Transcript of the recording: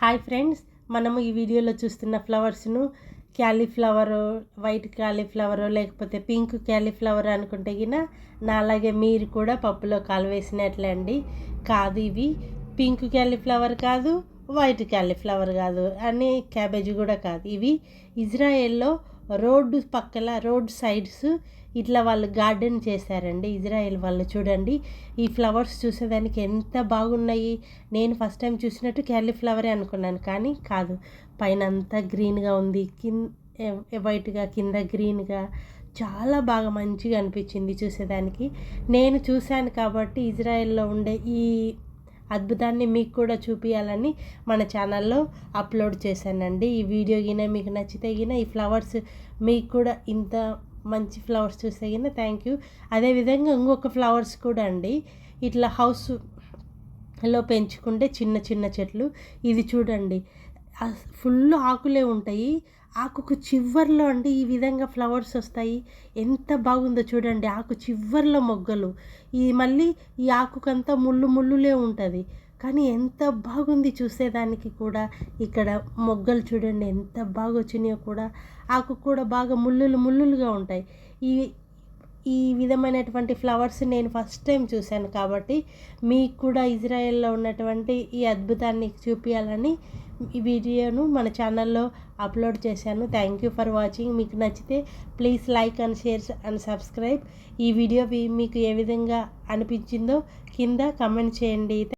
Hi friends, మనము ఈ వీడియోలో చూస్తున్న ఫ్లవర్స్ను క్యాలీఫ్లవర్, వైట్ క్యాలీఫ్లవర్ లేకపోతే పింక్ క్యాలీఫ్లవర్ అనుకుంటే నాలాగే మీరు కూడా పప్పులో కాలువేసినట్లే అండి. కాదు, ఇవి పింక్ క్యాలీఫ్లవర్ కాదు, వైట్ క్యాలీఫ్లవర్ కాదు, అని క్యాబేజీ కూడా కాదు. ఇవి ఇజ్రాయెల్లో రోడ్ సైడ్స్ ఇట్లా వాళ్ళు గార్డెన్ చేశారండి. ఇజ్రాయెల్ వాళ్ళు చూడండి, ఈ ఫ్లవర్స్ చూసేదానికి ఎంత బాగున్నాయి. నేను ఫస్ట్ టైం చూసినట్టు క్యాలీఫ్లవరే అనుకున్నాను, కానీ కాదు. పైన అంతా గ్రీన్గా ఉంది, వైట్గా, కింద గ్రీన్గా, చాలా బాగా మంచిగా అనిపించింది చూసేదానికి. నేను చూశాను కాబట్టి ఇజ్రాయెల్లో ఉండే ఈ అద్భుతాన్ని మీకు కూడా చూపించాలని మన ఛానల్లో అప్లోడ్ చేశానండి. ఈ వీడియో మీకు నచ్చితే ఈ ఫ్లవర్స్ మీకు కూడా ఇంత మంచి ఫ్లవర్స్ చూస్తే థ్యాంక్ యూ. అదేవిధంగా ఇంకొక ఫ్లవర్స్ కూడా అండి, ఇట్లా హౌస్లో పెంచుకుంటే చిన్న చిన్న చెట్లు. ఇది చూడండి, ఫుల్ ఆకులే ఉంటాయి. ఆకుకు చివర్లో అండి ఈ విధంగా ఫ్లవర్స్ వస్తాయి. ఎంత బాగుందో చూడండి, ఆకు చివర్లో మొగ్గలు. మళ్ళీ ఈ ఆకుకంతా ముళ్ళులే ఉంటుంది, కానీ ఎంత బాగుంది చూసేదానికి కూడా. ఇక్కడ మొగ్గలు చూడండి ఎంత బాగా వచ్చినాయో కూడా. ఆకు కూడా బాగా ముళ్ళులుగా ఉంటాయి. ఈ ఈ విధమైనటువంటి ఫ్లవర్స్ నేను ఫస్ట్ టైం చూశాను కాబట్టి మీకు కూడా ఇజ్రాయెల్లో ఉన్నటువంటి ఈ అద్భుతాన్ని చూపించాలని ఈ వీడియోను మన ఛానల్లో అప్లోడ్ చేశాను. Thank you for watching. మీకు నచ్చితే please like and share and subscribe. ఈ వీడియో మీకు ఏ విధంగా అనిపించిందో కింద కమెంట్ చేయండి.